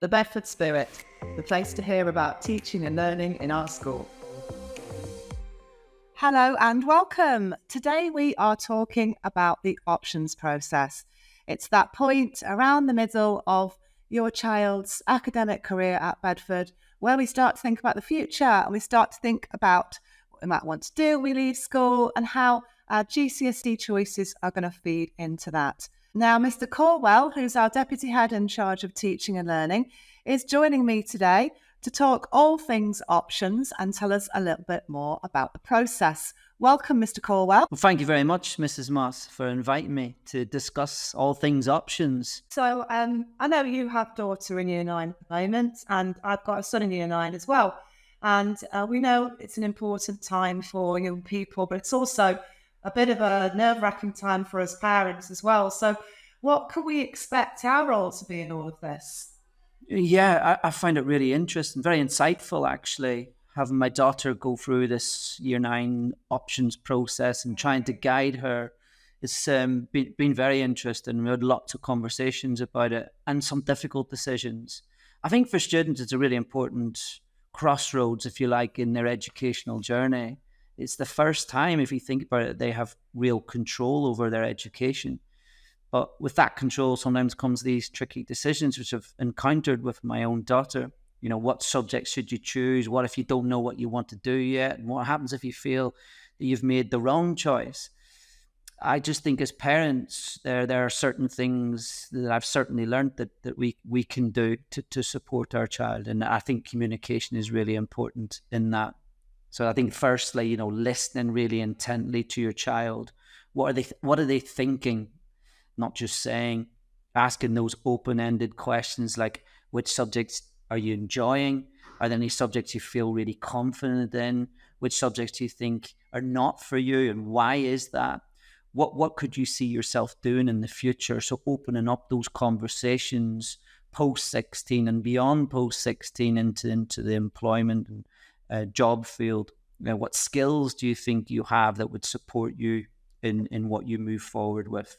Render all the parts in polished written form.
The Bedford Spirit, the place to hear about teaching and learning in our school. Hello and welcome. Today we are talking about the options process. It's that point around the middle of your child's academic career at Bedford where we start to think about the future and we start to think about what we might want to do when we leave school and how our GCSE choices are going to feed into that. Now, Mr. Corwell, who's our Deputy Head in charge of teaching and learning, is joining me today to talk all things options and tell us a little bit more about the process. Welcome, Mr. Corwell. Well, thank you very much, Mrs. Moss, for inviting me to discuss all things options. So I know you have a daughter in Year 9 at the moment, and I've got a son in Year 9 as well. And we know it's an important time for young people, but it's also a bit of a nerve-wracking time for us parents as well. So what can we expect our role to be in all of this? Yeah, I find it really interesting, very insightful, actually, having my daughter go through this Year 9 options process and trying to guide her. It's been very interesting. We had lots of conversations about it and some difficult decisions. I think for students, it's a really important crossroads, if you like, in their educational journey. It's the first time, if you think about it, they have real control over their education. But with that control sometimes comes these tricky decisions, which I've encountered with my own daughter. You know, what subjects should you choose? What if you don't know what you want to do yet? And what happens if you feel that you've made the wrong choice? I just think as parents, there are certain things that I've certainly learned that we can do to support our child. And I think communication is really important in that. So I think firstly, listening really intently to your child. What are they thinking? Not just saying, asking those open-ended questions like, which subjects are you enjoying? Are there any subjects you feel really confident in? Which subjects do you think are not for you, and why is that? What could you see yourself doing in the future? So opening up those conversations post-16 and beyond post-16 into the employment and job field. What skills do you think you have that would support you in what you move forward with?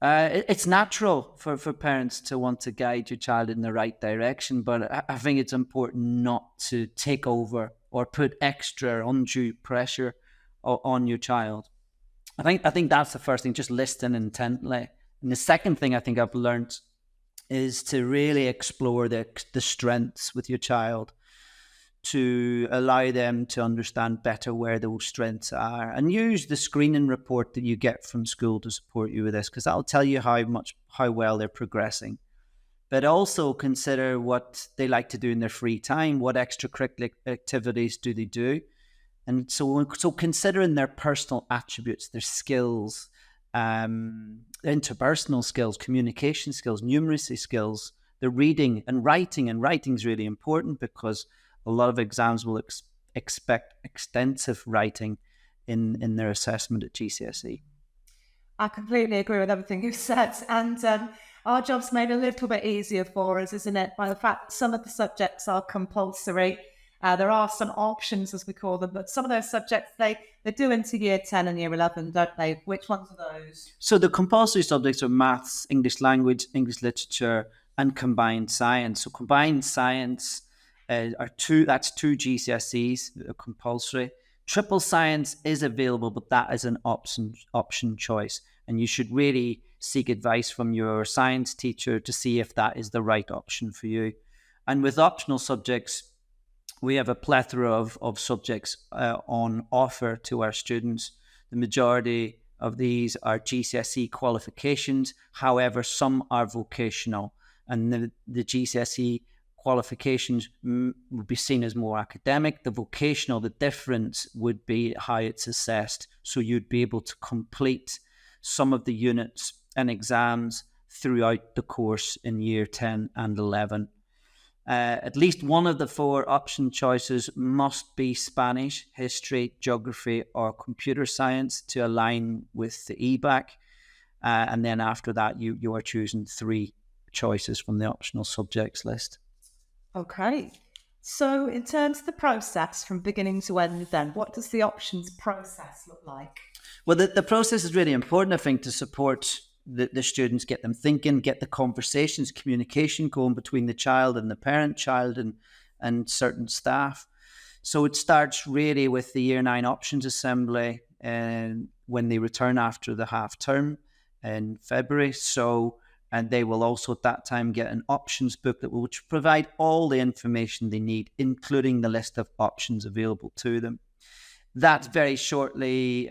It's natural for parents to want to guide your child in the right direction, but I think it's important not to take over or put extra undue pressure on your child. I think that's the first thing, just listen intently. And the second thing I think I've learned is to really explore the strengths with your child, to allow them to understand better where those strengths are, and use the screening report that you get from school to support you with this, because that'll tell you how well they're progressing. But also consider what they like to do in their free time. What extracurricular activities do they do? And so considering their personal attributes, their skills, interpersonal skills, communication skills, numeracy skills, the reading and writing. And writing is really important because a lot of exams will expect extensive writing in their assessment at GCSE. I completely agree with everything you've said. And our job's made a little bit easier for us, isn't it? By the fact that some of the subjects are compulsory. There are some options, as we call them, but some of those subjects, they do into Year 10 and Year 11, don't they? Which ones are those? So the compulsory subjects are maths, English language, English literature, and combined science. So combined science that's two GCSEs, compulsory. Triple science is available, but that is an option choice. And you should really seek advice from your science teacher to see if that is the right option for you. And with optional subjects, we have a plethora of subjects on offer to our students. The majority of these are GCSE qualifications. However, some are vocational. And the GCSE qualifications would be seen as more academic. The vocational, the difference would be how it's assessed. So you'd be able to complete some of the units and exams throughout the course in Year 10 and 11. At least one of the 4 option choices must be Spanish, history, geography, or computer science to align with the EBAC. And then after that, you are choosing 3 choices from the optional subjects list. Okay. So in terms of the process from beginning to end then, what does the options process look like? Well, the process is really important, I think, to support the students, get them thinking, get the conversations, communication going between the child and the parent, child and certain staff. So it starts really with the Year 9 Options Assembly and when they return after the half term in February. So, and they will also at that time get an options booklet which provide all the information they need, including the list of options available to them. That's very shortly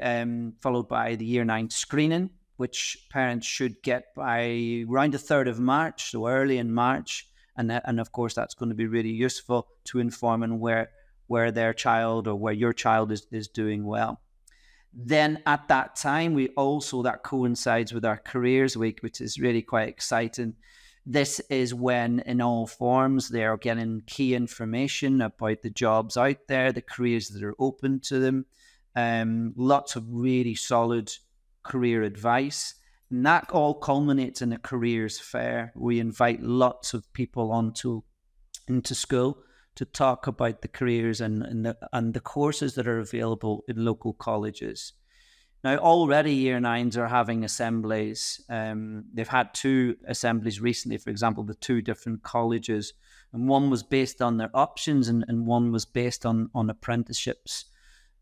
followed by the Year 9 screening, which parents should get by around the 3rd of March, so early in March. And of course, that's going to be really useful to informing where their child or where your child is doing well. Then at that time, that coincides with our Careers Week, which is really quite exciting. This is when, in all forms, they are getting key information about the jobs out there, the careers that are open to them, lots of really solid career advice. And that all culminates in a careers fair. We invite lots of people into school to talk about the careers and the courses that are available in local colleges. Now, already Year 9s are having assemblies. They've had 2 assemblies recently, for example, with 2 different colleges. And one was based on their options and one was based on apprenticeships.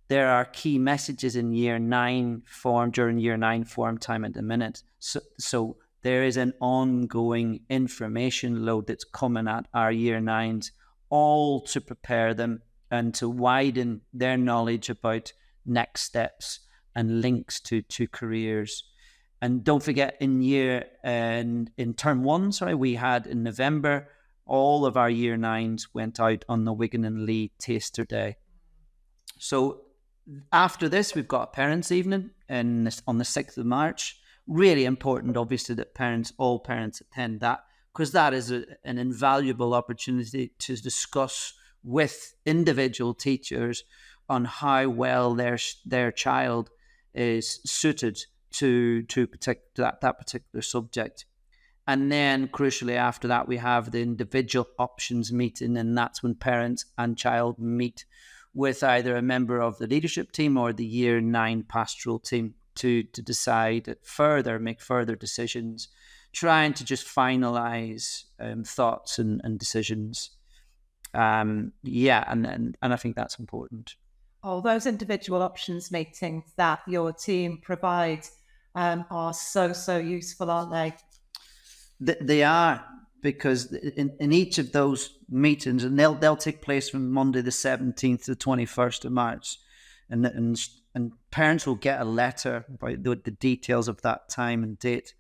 There are key messages in Year 9 form, during Year 9 form time at the minute. So there is an ongoing information load that's coming at our Year 9s, all to prepare them and to widen their knowledge about next steps and links to careers. And don't forget, in term 1, we had in November, all of our Year 9s went out on the Wigan and Lee Taster Day. So after this, we've got a parents' evening on the 6th of March. Really important, obviously, that all parents attend that, because that is an invaluable opportunity to discuss with individual teachers on how well their child is suited to that particular subject. And then crucially after that, we have the individual options meeting, and that's when parents and child meet with either a member of the leadership team or the Year 9 pastoral team to decide make further decisions, trying to just finalize thoughts and decisions. And I think that's important. Oh, those individual options meetings that your team provides are so useful, aren't they? They are, because in each of those meetings, and they'll take place from Monday the 17th to the 21st of March, and parents will get a letter about the details of that time and date.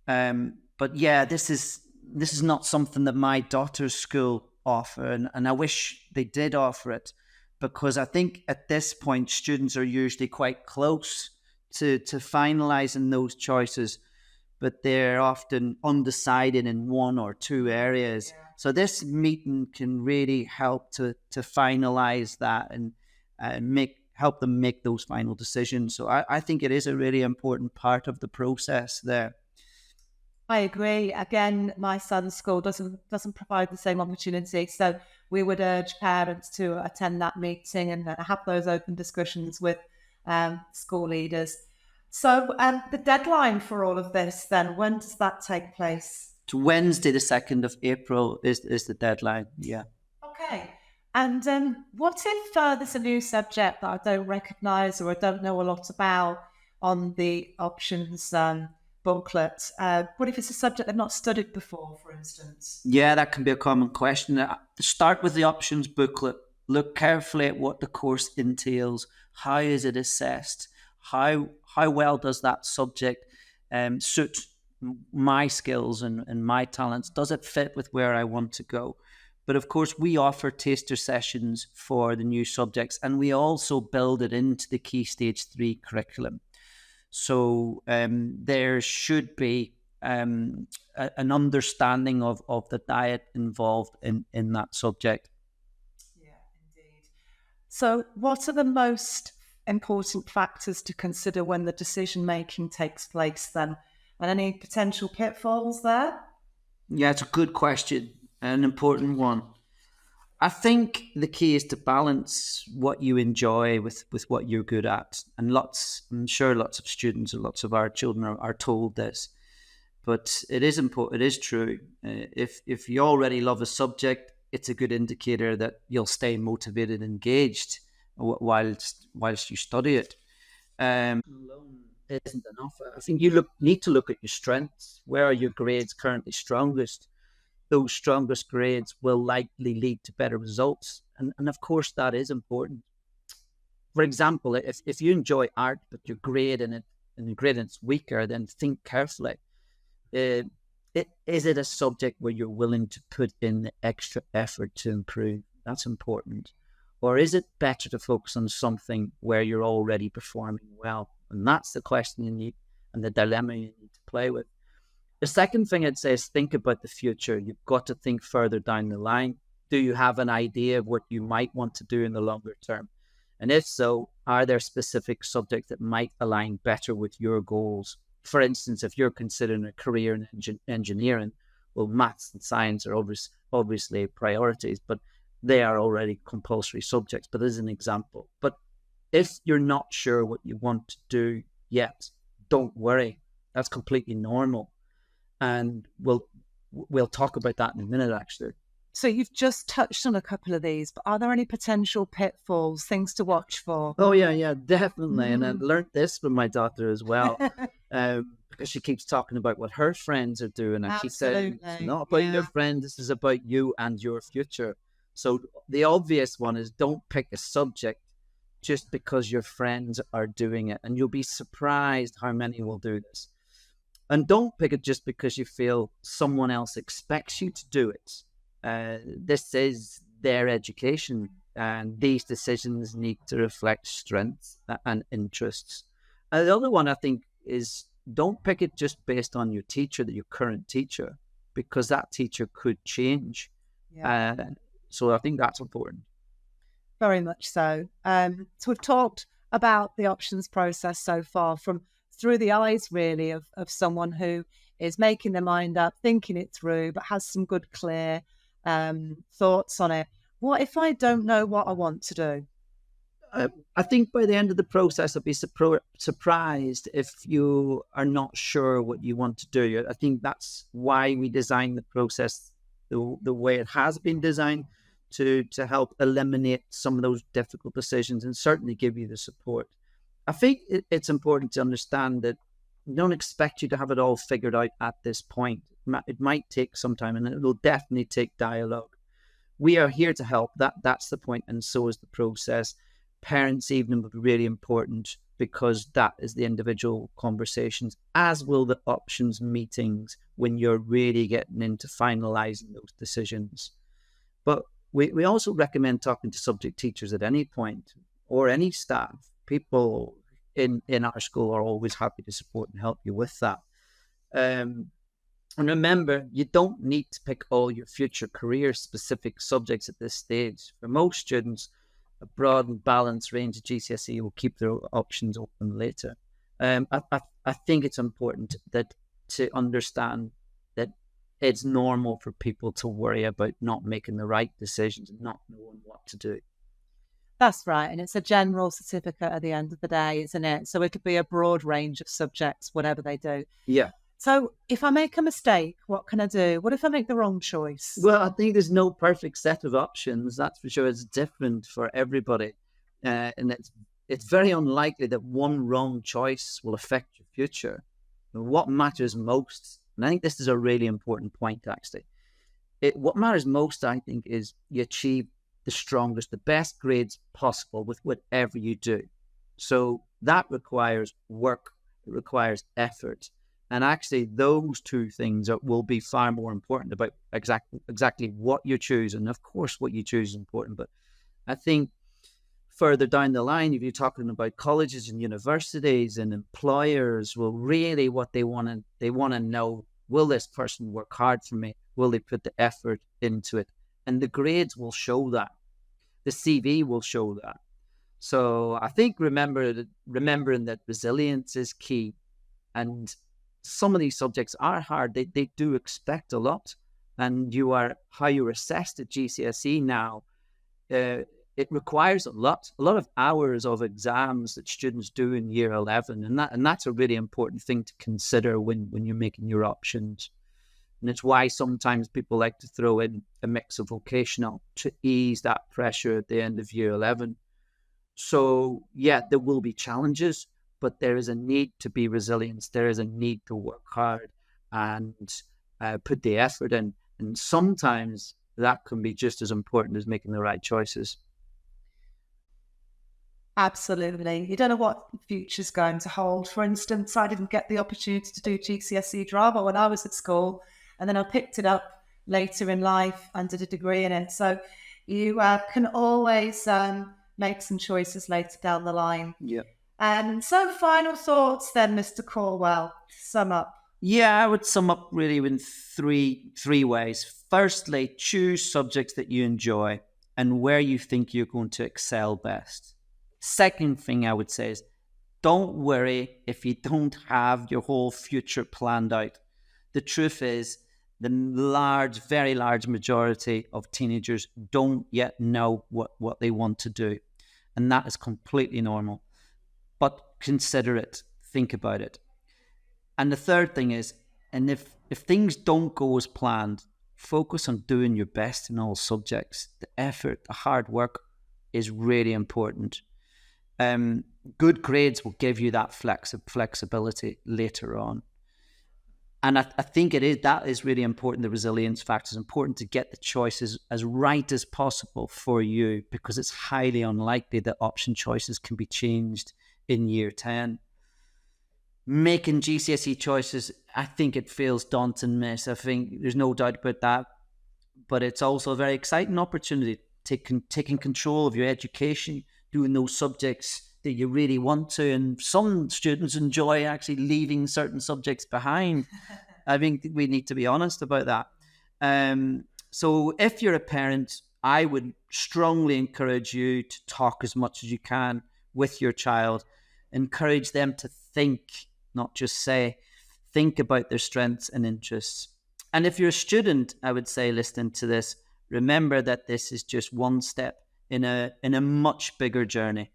But yeah, this is not something that my daughter's school offer, and I wish they did offer it, because I think at this point students are usually quite close to finalizing those choices, but they're often undecided in 1 or 2 areas. Yeah. So this meeting can really help to finalize that and help them make those final decisions. So I think it is a really important part of the process there. I agree. Again, my son's school doesn't provide the same opportunity, so we would urge parents to attend that meeting and have those open discussions with school leaders. So the deadline for all of this, then, when does that take place? To Wednesday, the 2nd of April is the deadline, yeah. Okay. And what if there's a new subject that I don't recognise or I don't know a lot about on the options booklet? What if it's a subject I've not studied before, for instance? Yeah, that can be a common question. Start with the options booklet. Look carefully at what the course entails. How is it assessed? How well does that subject suit my skills and my talents? Does it fit with where I want to go? But of course, we offer taster sessions for the new subjects, and we also build it into the Key Stage 3 curriculum. So there should be an understanding of the diet involved in that subject. Yeah, indeed. So what are the most important factors to consider when the decision making takes place then? And any potential pitfalls there? Yeah, it's a good question, an important one. I think the key is to balance what you enjoy with what you're good at. And I'm sure lots of students and lots of our children are told this. But it is important. It is true. If you already love a subject, it's a good indicator that you'll stay motivated, and engaged whilst you study it. Alone isn't enough. I think you need to look at your strengths. Where are your grades currently strongest? Those strongest grades will likely lead to better results, and of course that is important. For example, if you enjoy art but your grade in it and your grade in it's weaker, then think carefully. Uh, is it a subject where you're willing to put in the extra effort to improve? That's important. Or is it better to focus on something where you're already performing well? And that's the question you need, and the dilemma you need to play with. The second thing I'd say is think about the future. You've got to think further down the line. Do you have an idea of what you might want to do in the longer term? And if so, are there specific subjects that might align better with your goals? For instance, if you're considering a career in engineering, well, maths and science are obviously priorities, but they are already compulsory subjects. But as an example, but if you're not sure what you want to do yet, don't worry. That's completely normal, and we'll talk about that in a minute, actually. So you've just touched on a couple of these, but are there any potential pitfalls, things to watch for? Oh yeah, definitely. And I learned this from my daughter as well, because she keeps talking about what her friends are doing, and she said, "It's not about your friend. This is about you and your future." So the obvious one is don't pick a subject just because your friends are doing it, and you'll be surprised how many will do this. And don't pick it just because you feel someone else expects you to do it. This is their education, and these decisions need to reflect strengths and interests. And the other one I think is don't pick it just based on your teacher, your current teacher, because that teacher could change. Yeah. So I think that's important. Very much so. So we've talked about the options process so far from through the eyes, really, of someone who is making their mind up, thinking it through, but has some good, clear thoughts on it. What if I don't know what I want to do? I think by the end of the process, I'll be surprised if you are not sure what you want to do. I think that's why we designed the process the way it has been designed, to help eliminate some of those difficult decisions and certainly give you the support. I think it's important to understand that we don't expect you to have it all figured out at this point. It might take some time, and it will definitely take dialogue. We are here to help. That's the point, and so is the process. Parents' evening will be really important because that is the individual conversations, as will the options meetings when you're really getting into finalizing those decisions. But we also recommend talking to subject teachers at any point, or any staff. People in our school are always happy to support and help you with that. And remember, you don't need to pick all your future career-specific subjects at this stage. For most students, a broad and balanced range of GCSE will keep their options open later. I think it's important to understand that it's normal for people to worry about not making the right decisions and not knowing what to do. That's right. And it's a general certificate at the end of the day, isn't it? So it could be a broad range of subjects, whatever they do. Yeah. So if I make a mistake, what can I do? What if I make the wrong choice? Well, I think there's no perfect set of options. That's for sure. It's different for everybody. And it's very unlikely that one wrong choice will affect your future. What matters most, and I think this is a really important point, actually. What matters most, I think, is you achieve the strongest, the best grades possible with whatever you do. So that requires work, it requires effort. And actually, those two things will be far more important about exactly what you choose. And of course, what you choose is important. But I think further down the line, if you're talking about colleges and universities and employers, well, really what they want to know, will this person work hard for me? Will they put the effort into it? And the grades will show that. The CV will show that. So I think remembering that resilience is key. And some of these subjects are hard. They do expect a lot. And how you're assessed at GCSE now it requires a lot of hours of exams that students do in year 11, and that's a really important thing to consider when you're making your options. And it's why sometimes people like to throw in a mix of vocational to ease that pressure at the end of year 11. So yeah, there will be challenges, but there is a need to be resilient. There is a need to work hard and put the effort in. And sometimes that can be just as important as making the right choices. Absolutely. You don't know what the future's going to hold. For instance, I didn't get the opportunity to do GCSE drama when I was at school, and then I picked it up later in life and did a degree in it. So you can always make some choices later down the line. Yeah. And so final thoughts then, Mr. Corwell, sum up. Yeah, I would sum up really in three ways. Firstly, choose subjects that you enjoy and where you think you're going to excel best. Second thing I would say is don't worry if you don't have your whole future planned out. The truth is, the very large majority of teenagers don't yet know what they want to do. And that is completely normal. But consider it, think about it. And the third thing is, and if things don't go as planned, focus on doing your best in all subjects. The effort, the hard work is really important. Good grades will give you that flexibility later on. And I think that is really important. The resilience factor is important to get the choices as right as possible for you, because it's highly unlikely that option choices can be changed in year 10. Making GCSE choices, I think it feels daunting, miss. I think there's no doubt about that. But it's also a very exciting opportunity, taking control of your education, doing those subjects that you really want to. And some students enjoy actually leaving certain subjects behind. I think we need to be honest about that. So if you're a parent, I would strongly encourage you to talk as much as you can with your child. Encourage them to think, not just say. Think about their strengths and interests. And if you're a student, I would say, listening to this, remember that this is just one step in a much bigger journey.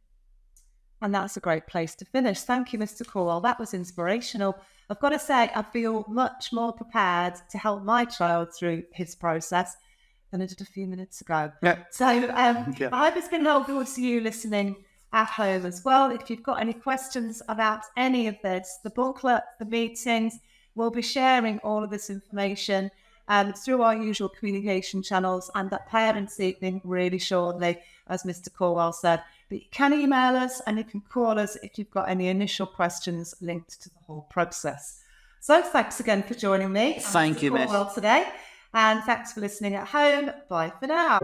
And that's a great place to finish. Thank you, Mr. Corwell. That was inspirational. I've got to say, I feel much more prepared to help my child through his process than I did a few minutes ago. Yeah. So I hope it's been helpful to you listening at home as well. If you've got any questions about any of this, the booklet, the meetings, we'll be sharing all of this information through our usual communication channels and at Parents' Evening really shortly, as Mr. Corwell said. But you can email us and you can call us if you've got any initial questions linked to the whole process. So thanks again for joining me. Thank you, Miss. Today. And thanks for listening at home. Bye for now.